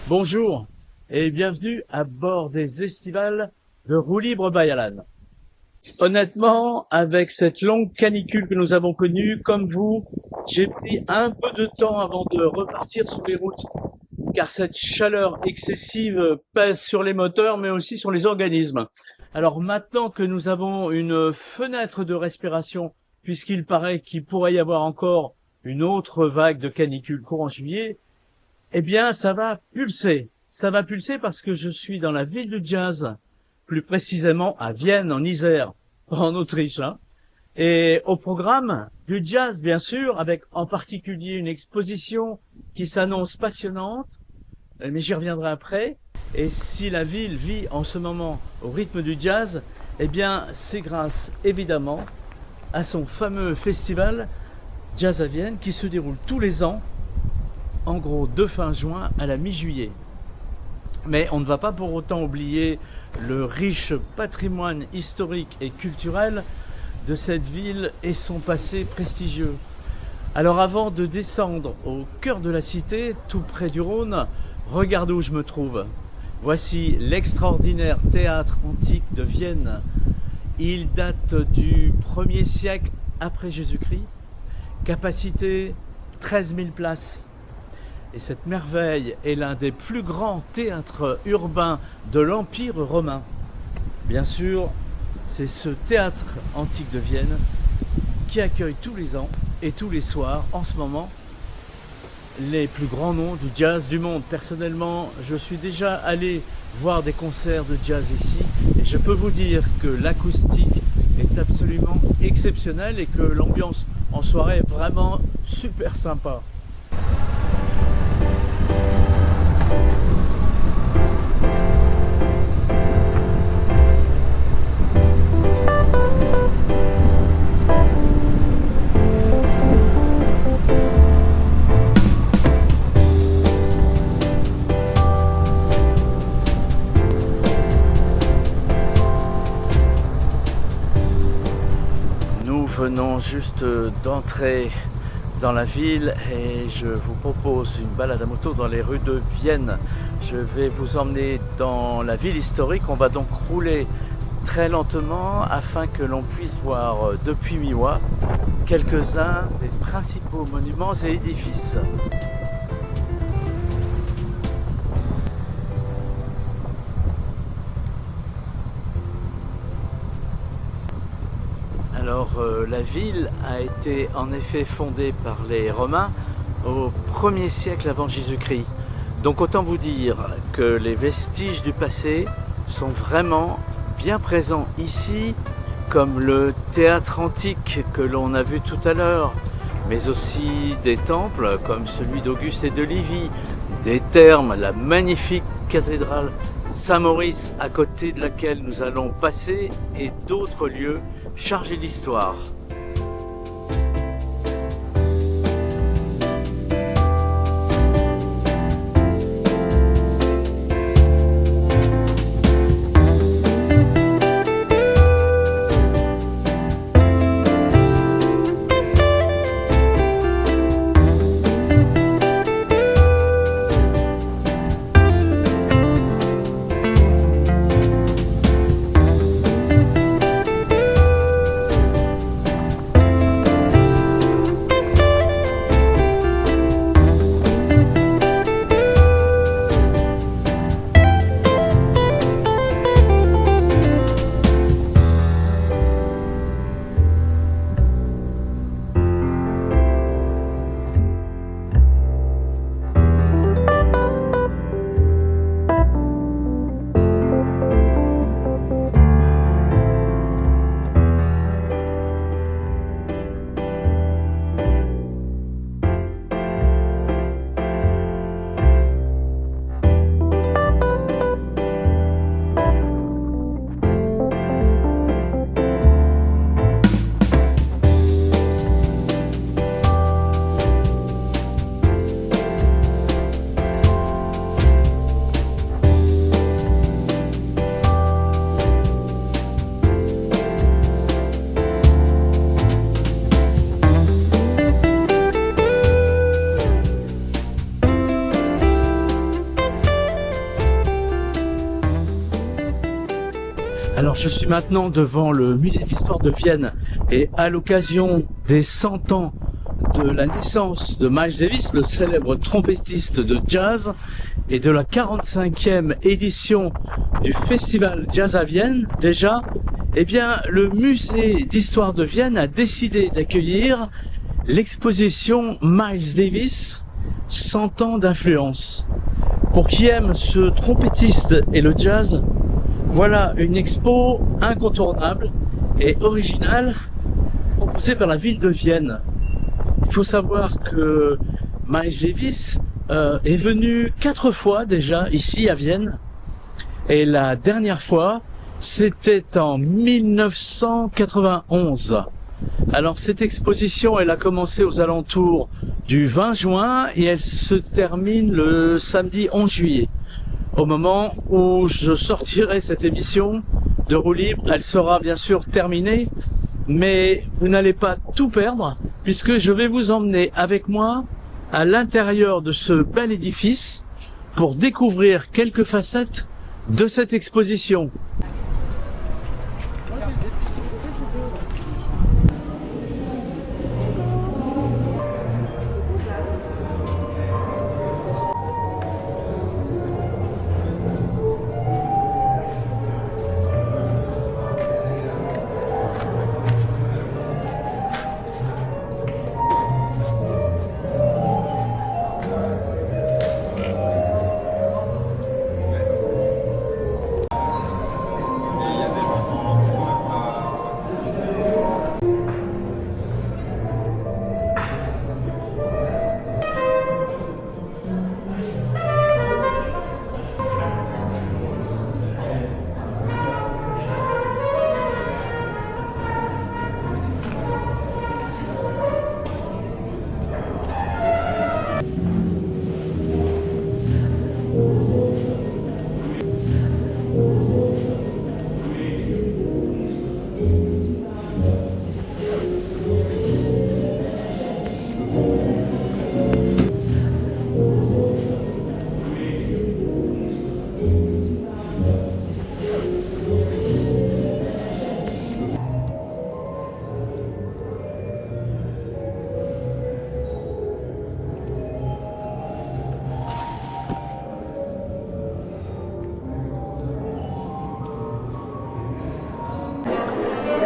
Bonjour et bienvenue à bord des estivales de Roue Libre Bayalan. Honnêtement, avec cette longue canicule que nous avons connue, comme vous, j'ai pris un peu de temps avant de repartir sur les routes, car cette chaleur excessive pèse sur les moteurs, mais aussi sur les organismes. Alors maintenant que nous avons une fenêtre de respiration, puisqu'il paraît qu'il pourrait y avoir encore une autre vague de canicule courant juillet, eh bien, ça va pulser. Ça va pulser parce que je suis dans la ville du jazz, plus précisément à Vienne, en Isère, en Autriche. Et au programme du jazz, bien sûr, avec en particulier une exposition qui s'annonce passionnante, mais j'y reviendrai après. Et si la ville vit en ce moment au rythme du jazz, eh bien, c'est grâce, évidemment, à son fameux festival Jazz à Vienne qui se déroule tous les ans, en gros de fin juin à la mi-juillet. Mais on ne va pas pour autant oublier le riche patrimoine historique et culturel de cette ville et son passé prestigieux. Alors avant de descendre au cœur de la cité, tout près du Rhône, regardez où je me trouve. Voici l'extraordinaire théâtre antique de Vienne. Il date du 1er siècle après Jésus-Christ. Capacité 13 000 places. Et cette merveille est l'un des plus grands théâtres urbains de l'Empire romain. Bien sûr, c'est ce théâtre antique de Vienne qui accueille tous les ans et tous les soirs, en ce moment, les plus grands noms du jazz du monde. Personnellement, je suis déjà allé voir des concerts de jazz ici et je peux vous dire que l'acoustique est absolument exceptionnelle et que l'ambiance en soirée est vraiment super sympa. Nous venons juste d'entrer dans la ville et je vous propose une balade à moto dans les rues de Vienne. Je vais vous emmener dans la ville historique. On va donc rouler très lentement afin que l'on puisse voir depuis mi-voie quelques-uns des principaux monuments et édifices. Alors la ville a été en effet fondée par les Romains au 1er siècle avant Jésus-Christ. Donc autant vous dire que les vestiges du passé sont vraiment bien présents ici, comme le théâtre antique que l'on a vu tout à l'heure, mais aussi des temples comme celui d'Auguste et de Livy, des thermes, la magnifique cathédrale Saint-Maurice à côté de laquelle nous allons passer et d'autres lieux chargés d'histoire. Alors je suis maintenant devant le musée d'histoire de Vienne et à l'occasion des 100 ans de la naissance de Miles Davis, le célèbre trompettiste de jazz, et de la 45e édition du Festival Jazz à Vienne, déjà, eh bien, le musée d'histoire de Vienne a décidé d'accueillir l'exposition Miles Davis, 100 ans d'influence. Pour qui aime ce trompettiste et le jazz, voilà une expo incontournable et originale proposée par la ville de Vienne. Il faut savoir que Miles Davis est venu 4 fois déjà ici à Vienne, et la dernière fois c'était en 1991. Alors cette exposition, elle a commencé aux alentours du 20 juin et elle se termine le samedi 11 juillet. Au moment où je sortirai cette émission de Roue Libre, elle sera bien sûr terminée, mais vous n'allez pas tout perdre puisque je vais vous emmener avec moi à l'intérieur de ce bel édifice pour découvrir quelques facettes de cette exposition.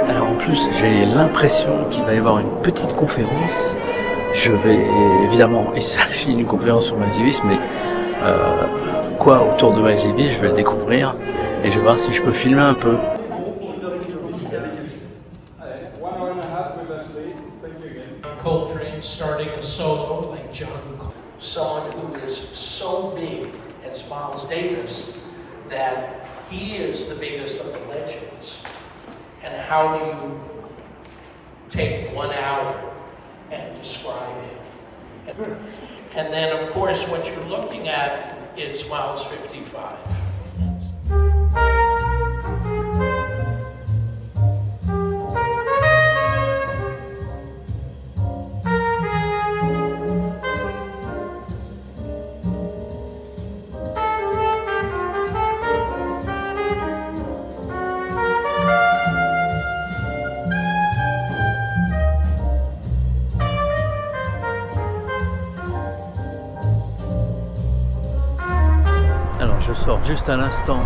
Alors en plus, j'ai l'impression qu'il va y avoir une petite conférence. Je vais évidemment, il s'agit d'une conférence sur Miles Davis, mais quoi autour de Miles Davis, je vais le découvrir et je vais voir si je peux filmer un peu. Coltrane starting a solo like John Cole, someone who is so big as Miles Davis that he is the biggest of the legends. And how do you take 1 hour and describe him? And then, of course, what you're looking at is Miles 55. Je sors juste à l'instant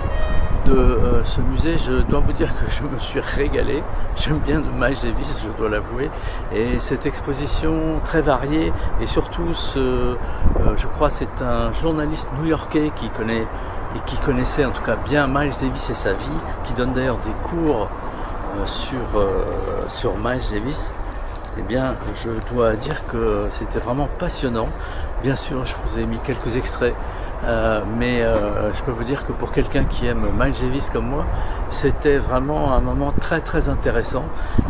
de ce musée. Je dois vous dire que je me suis régalé. J'aime bien Miles Davis, je dois l'avouer. Et cette exposition très variée, et surtout je crois c'est un journaliste new-yorkais qui connaissait en tout cas bien Miles Davis et sa vie, qui donne d'ailleurs des cours sur Miles Davis. Eh bien, je dois dire que c'était vraiment passionnant. Bien sûr, je vous ai mis quelques extraits, mais je peux vous dire que pour quelqu'un qui aime Miles Davis comme moi, c'était vraiment un moment très très intéressant.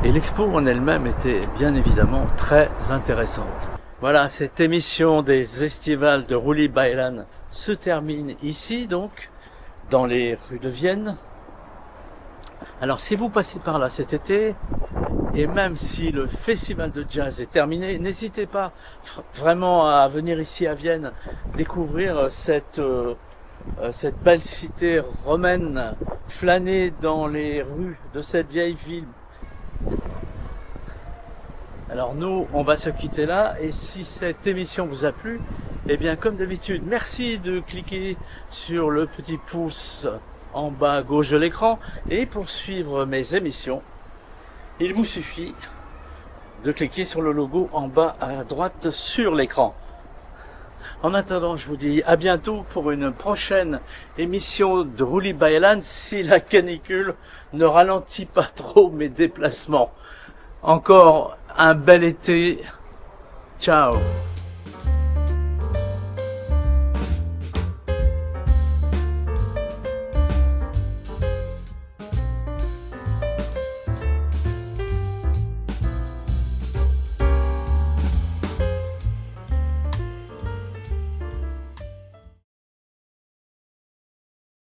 Et l'expo en elle-même était bien évidemment très intéressante. Voilà, cette émission des Estivales de Roue Libre Bayerland se termine ici, donc, dans les rues de Vienne. Alors, si vous passez par là cet été, et même si le festival de jazz est terminé, n'hésitez pas vraiment à venir ici à Vienne découvrir cette cette belle cité romaine, flâner dans les rues de cette vieille ville. Alors nous, on va se quitter là, et si cette émission vous a plu, eh bien comme d'habitude, merci de cliquer sur le petit pouce en bas à gauche de l'écran, et pour suivre mes émissions, il vous suffit de cliquer sur le logo en bas à droite sur l'écran. En attendant, je vous dis à bientôt pour une prochaine émission de Roue Libre Bayerland, si la canicule ne ralentit pas trop mes déplacements. Encore un bel été. Ciao.